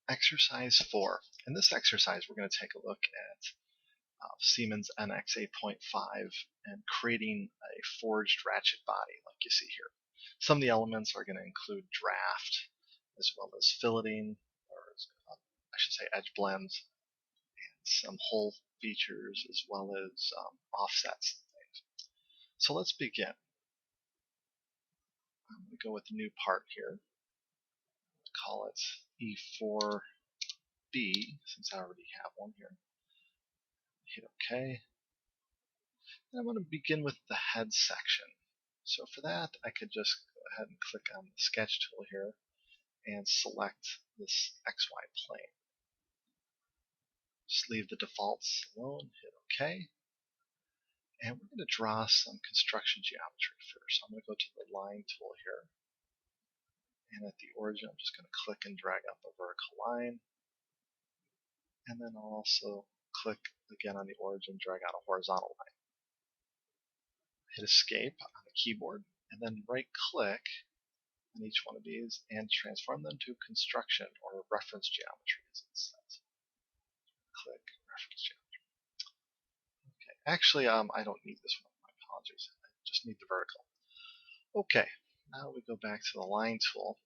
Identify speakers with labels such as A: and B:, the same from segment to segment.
A: Exercise 4. In this exercise, we're going to take a look at Siemens NX 8.5 and creating a forged ratchet body like you see here. Some of the elements are going to include draft, as well as filleting, or I should say edge blends, and some hole features, as well as offsets and things. So let's begin. I'm going to go with a new part here. Call it E4B, since I already have one here. Hit OK. And I'm going to begin with the head section. So for that, I could just go ahead and click on the sketch tool here and select this XY plane. Just leave the defaults alone, hit OK. And we're going to draw some construction geometry first. I'm going to go to the line tool here. And at the origin, I'm just going to click and drag up a vertical line. And then I'll also click again on the origin, drag out a horizontal line. Hit escape on the keyboard, and then right click on each one of these and transform them to construction or reference geometry as it says. Click reference geometry. Okay, actually I don't need this one, my apologies. I just need the vertical. Okay, now we go back to the line tool,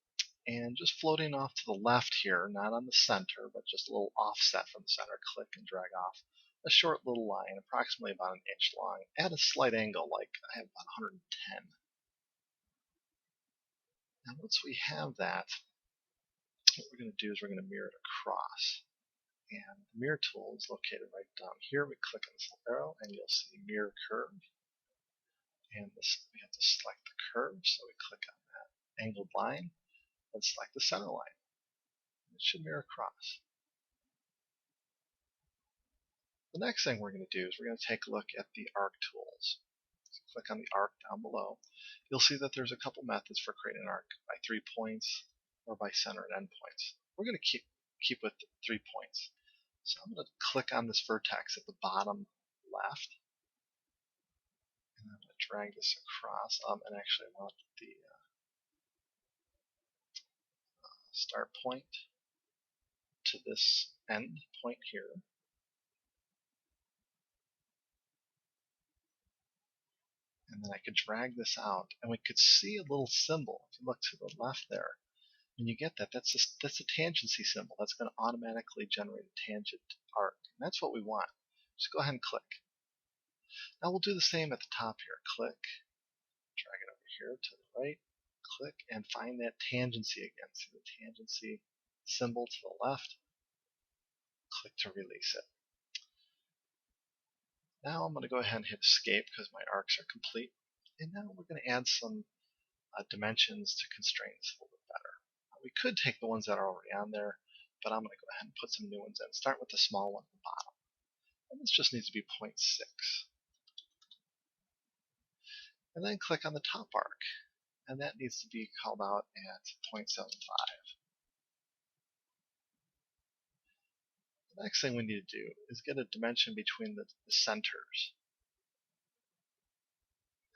A: and just floating off to the left here, not on the center, but just a little offset from the center, click and drag off a short little line, approximately about an inch long, at a slight angle, like I have about 110. Now once we have that, what we're going to do is we're going to mirror it across. And the mirror tool is located right down here. We click on this little arrow, and you'll see mirror curve. And we have to select the curve, so we click on that angled line, and select the center line. It should mirror across. The next thing we're going to do is we're going to take a look at the arc tools. So click on the arc down below. You'll see that there's a couple methods for creating an arc, by 3 points or by center and end points. We're going to keep with 3 points. So I'm going to click on this vertex at the bottom left, and I'm going to drag this across, and actually I want the start point to this end point here. And then I could drag this out, and we could see a little symbol. If you look to the left there, when you get that, that's a tangency symbol. That's going to automatically generate a tangent arc. And that's what we want. Just go ahead and click. Now we'll do the same at the top here. Click, drag it over here to the right, click, and find that tangency again. See the tangency symbol to the left. Click to release it. Now I'm going to go ahead and hit escape because my arcs are complete. And now we're going to add some dimensions to constraints a little bit better. We could take the ones that are already on there, but I'm going to go ahead and put some new ones in. Start with the small one at the bottom. And this just needs to be 0.6. And then click on the top arc. And that needs to be called out at 0.75. The next thing we need to do is get a dimension between the centers.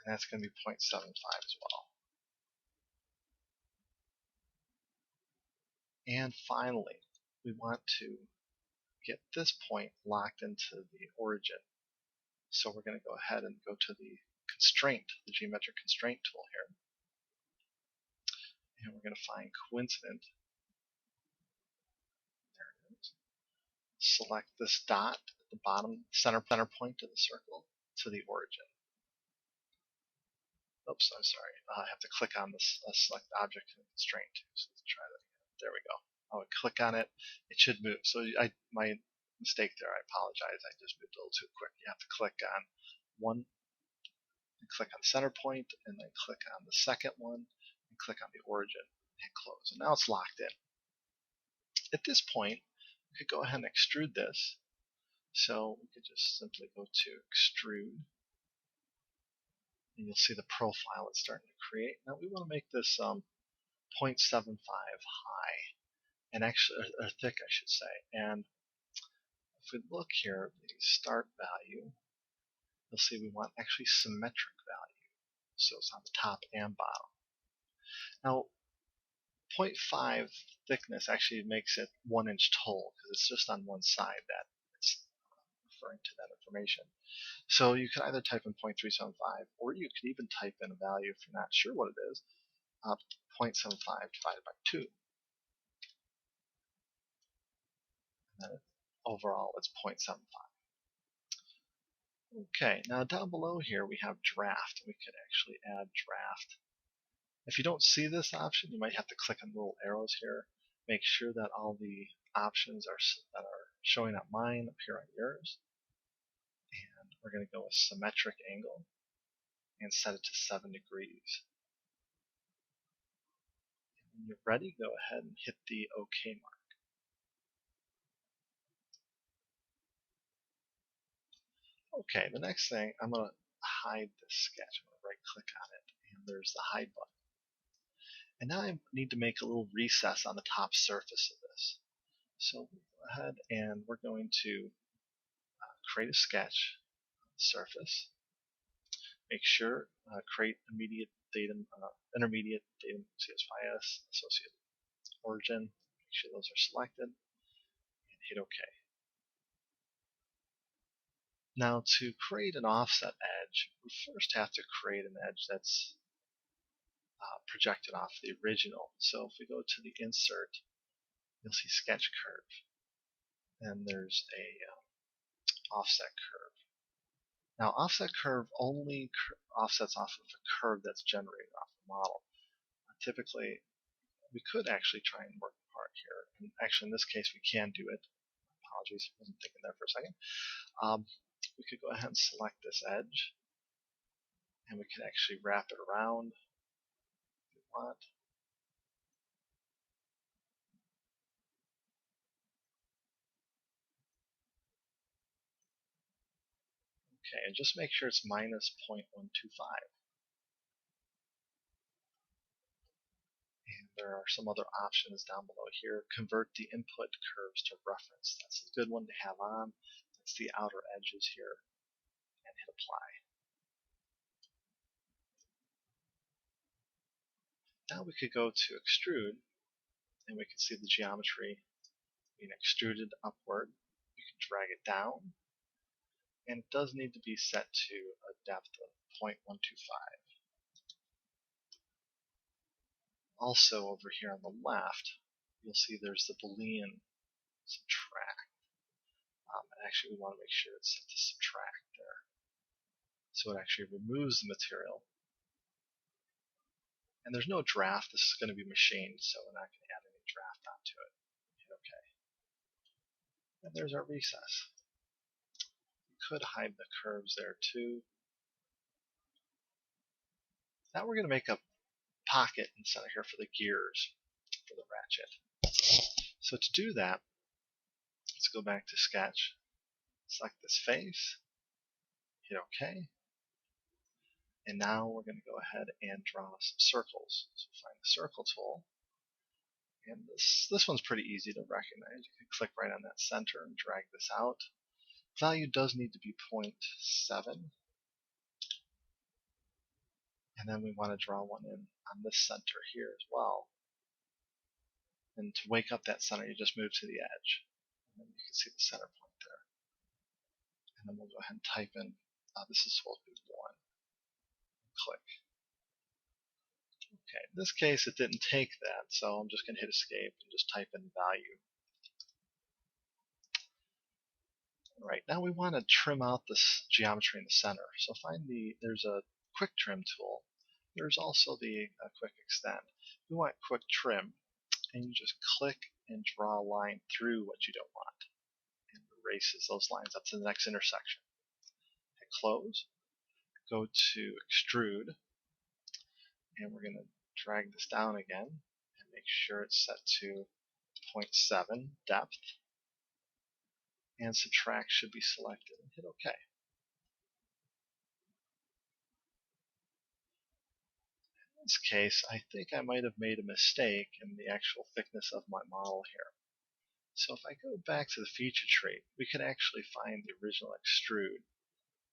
A: And that's going to be 0.75 as well. And finally, we want to get this point locked into the origin. So we're going to go ahead and go to the constraint, the geometric constraint tool here. And we're going to find coincident. There it is. Select this dot at the bottom center point of the circle to the origin. Oops, I'm sorry. I have to click on this select object and constraint too. So let's try that again. There we go. I would click on it. It should move. So my mistake there. I apologize. I just moved a little too quick. You have to click on one, and click on the center point, and then click on the second one, and click on the origin, and hit close. And now it's locked in. At this point, we could go ahead and extrude this. So we could just simply go to extrude. And you'll see the profile it's starting to create. Now we want to make this 0.75 high, and actually, or thick, I should say. And if we look here, the start value, you'll see we want actually symmetric value. So it's on the top and bottom. Now, 0.5 thickness actually makes it 1 inch tall because it's just on one side that it's referring to that information. So you could either type in 0.375 or you could even type in a value if you're not sure what it is, 0.75 divided by 2. And then overall it's 0.75. Okay, now down below here we have draft. We could actually add draft. If you don't see this option, you might have to click on the little arrows here. Make sure that all the options that are showing up mine appear on yours. And we're going to go with symmetric angle and set it to 7 degrees. When you're ready, go ahead and hit the OK mark. Okay, the next thing, I'm going to hide this sketch. I'm going to right click on it, and there's the hide button. And now I need to make a little recess on the top surface of this. So we'll go ahead and we're going to create a sketch surface. Make sure create immediate datum, intermediate datum CSYS, associated origin. Make sure those are selected, and hit OK. Now to create an offset edge, we first have to create an edge that's projected off the original. So if we go to the insert, you'll see sketch curve, and there's a offset curve. Now offset curve only offsets off of a curve that's generated off the model. Typically, we could actually try and work apart here, and actually in this case we can do it. Apologies, I wasn't thinking there for a second. We could go ahead and select this edge, and we can actually wrap it around if we want. Okay, and just make sure it's minus 0.125. And there are some other options down below here. Convert the input curves to reference. That's a good one to have on. That's the outer edges here. And hit apply. Now we could go to extrude, and we can see the geometry being extruded upward. You can drag it down, and it does need to be set to a depth of 0.125. Also over here on the left, you'll see there's the Boolean subtract. And actually we want to make sure it's set to subtract there. So it actually removes the material. And there's no draft. This is going to be machined, so we're not going to add any draft onto it. Hit OK. And there's our recess. We could hide the curves there too. Now we're going to make a pocket in the center here for the gears for the ratchet. So to do that, let's go back to Sketch, select this face, hit OK. And now we're going to go ahead and draw some circles. So find the circle tool. And this one's pretty easy to recognize. You can click right on that center and drag this out. Value does need to be 0.7. And then we want to draw one in on this center here as well. And to wake up that center, you just move to the edge. And then you can see the center point there. And then we'll go ahead and type in, this is supposed to be 1. Click. Okay, in this case it didn't take that, so I'm just going to hit escape and just type in value. Alright, now we want to trim out this geometry in the center. So there's a quick trim tool. There's also the quick extend. We want quick trim, and you just click and draw a line through what you don't want. And it erases those lines up to the next intersection. Hit close. Go to extrude, and we're going to drag this down again and make sure it's set to 0.7 depth, and subtract should be selected, and hit OK. In this case, I think I might have made a mistake in the actual thickness of my model here. So if I go back to the feature tree, we can actually find the original extrude.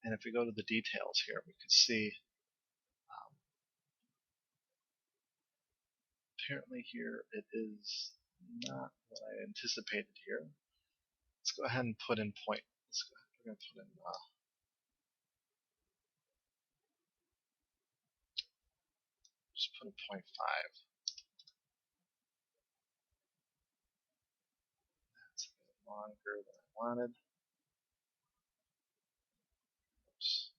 A: And if we go to the details here, we could see apparently here it is not what I anticipated here. Let's go ahead and put in point. We're going to put in just put in 0.5. That's a bit longer than I wanted. Oops.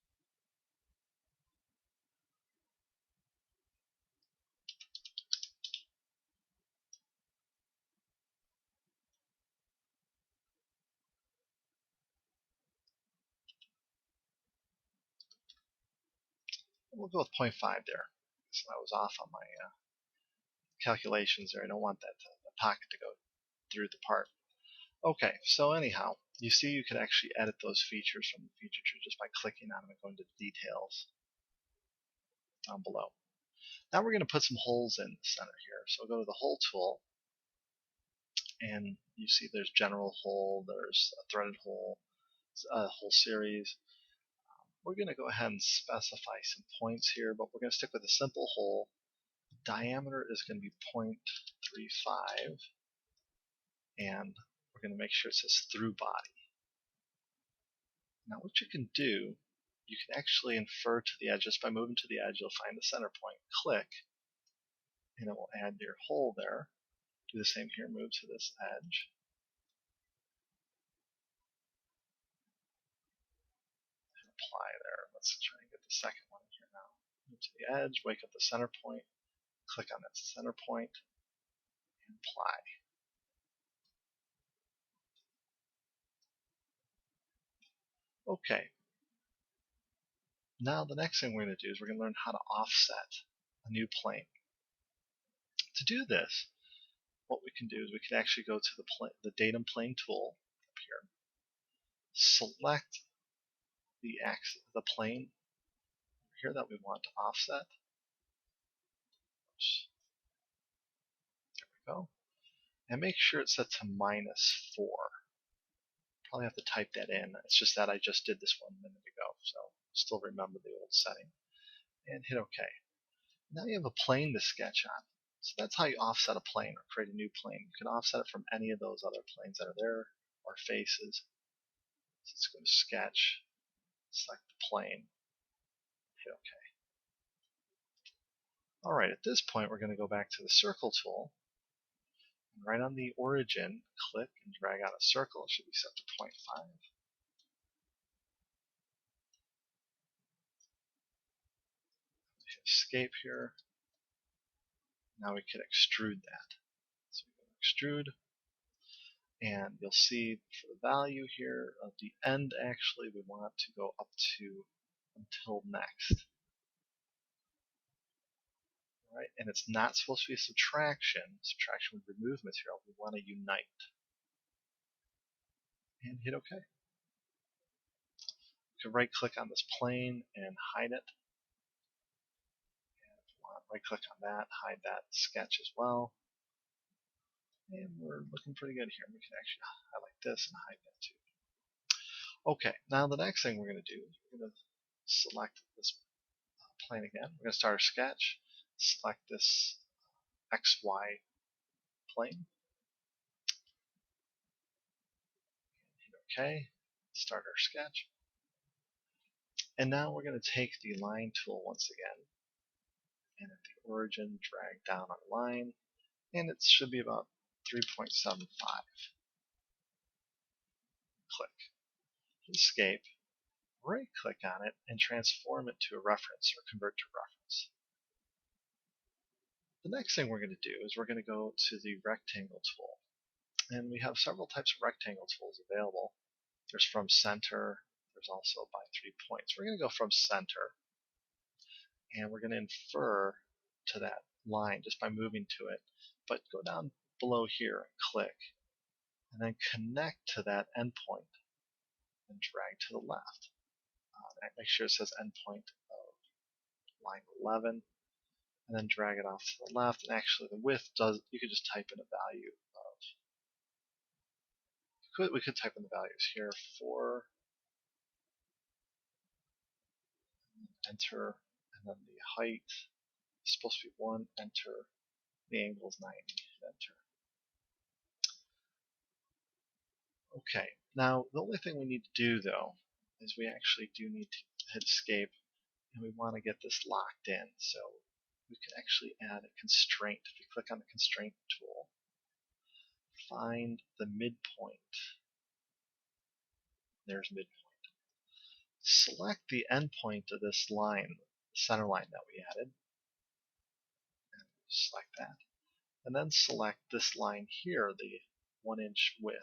A: We'll go with 0.5 there. So I was off on my calculations there. I don't want that the pocket to go through the part. Okay, so anyhow, you see you can actually edit those features from the feature tree just by clicking on them and going to the details down below. Now we're going to put some holes in the center here. So go to the hole tool, and you see there's general hole, there's a threaded hole, a whole series. We're going to go ahead and specify some points here, but we're going to stick with a simple hole. The diameter is going to be 0.35, and we're going to make sure it says through body. Now what you can do, you can actually infer to the edge. Just by moving to the edge, you'll find the center point. Click, and it will add your hole there. Do the same here, move to this edge. Apply there. Let's try and get the second one here now. Move to the edge, wake up the center point, click on that center point, and apply. Okay. Now the next thing we're going to do is we're going to learn how to offset a new plane. To do this, what we can do is we can actually go to the datum plane tool up here, select the plane here that we want to offset. There we go. And make sure it's set to -4. Probably have to type that in. It's just that I just did this 1 minute ago, so still remember the old setting. And hit OK. Now you have a plane to sketch on. So that's how you offset a plane or create a new plane. You can offset it from any of those other planes that are there or faces. So let's go to Sketch, select the plane, hit OK. Alright, at this point we're going to go back to the circle tool. And right on the origin, click and drag out a circle. It should be set to 0.5. Hit Escape here. Now we can extrude that. So we go to Extrude, and you'll see for the value here of the end, actually we want to go up to until next. Right? And it's not supposed to be a subtraction. Subtraction would remove material. We want to unite. And hit OK. You can right click on this plane and hide it. And if you want, right click on that, hide that sketch as well. And we're looking pretty good here. We can actually highlight this and hide that too. Okay, now the next thing we're going to do is we're going to select this plane again. We're going to start our sketch, select this XY plane, hit OK, start our sketch. And now we're going to take the line tool once again, and at the origin drag down our line, and it should be about 3.75. Click, Escape, right click on it, and transform it to a reference or convert to reference. The next thing we're going to do is we're going to go to the rectangle tool. And we have several types of rectangle tools available. There's from center, there's also by 3 points. We're going to go from center, and we're going to infer to that line just by moving to it, but go down below here and click, and then connect to that endpoint and drag to the left. Make sure it says endpoint of line 11, and then drag it off to the left. And actually the width you could just type in a value of, we could type in the values here, 4, enter, and then the height is supposed to be 1, enter, The angle is 90. Enter. Okay, now the only thing we need to do though is we actually do need to hit escape, and we want to get this locked in. So we can actually add a constraint. If you click on the constraint tool, find the midpoint. There's midpoint. Select the endpoint of this line, the center line that we added, and select that. And then select this line here, the 1-inch width.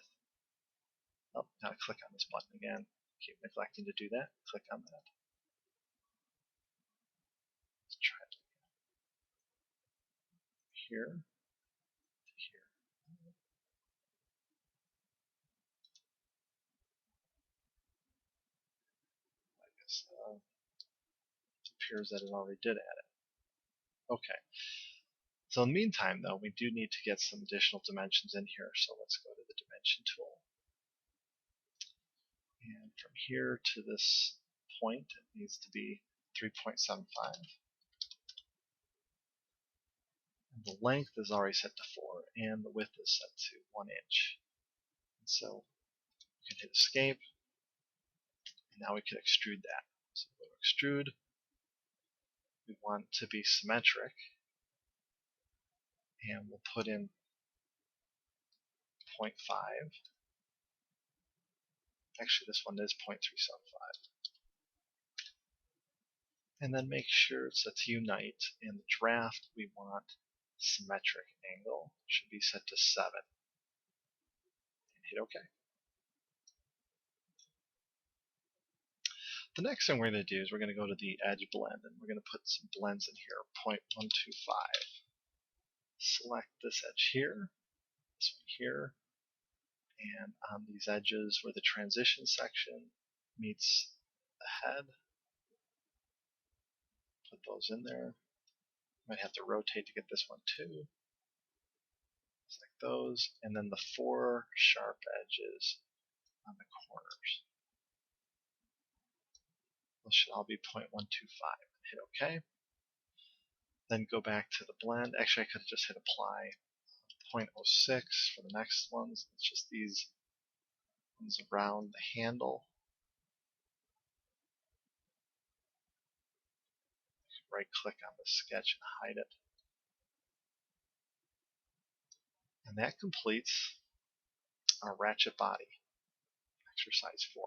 A: Oh, gotta click on this button again. Keep neglecting to do that. Click on that. Let's try it here to here. I guess it appears that it already did add it. Okay. So in the meantime, though, we do need to get some additional dimensions in here. So let's go to the dimension tool. And from here to this point, it needs to be 3.75. And the length is already set to 4, and the width is set to 1 inch. And so we can hit escape, and now we can extrude that. So go to extrude. We want to be symmetric, and we'll put in 0.5. Actually, this one is 0.375. And then make sure it's set to unite. In the draft, we want symmetric angle. Should be set to 7. And hit OK. The next thing we're going to do is we're going to go to the edge blend, and we're going to put some blends in here, 0.125. Select this edge here, this one here, and on these edges where the transition section meets the head, put those in there. Might have to rotate to get this one too. Select those, and then the 4 sharp edges on the corners. Those should all be 0.125. Hit OK. Then go back to the blend. Actually, I could have just hit apply. 0.06 for the next ones. It's just these ones around the handle. Right click on the sketch and hide it. And that completes our ratchet body, exercise 4.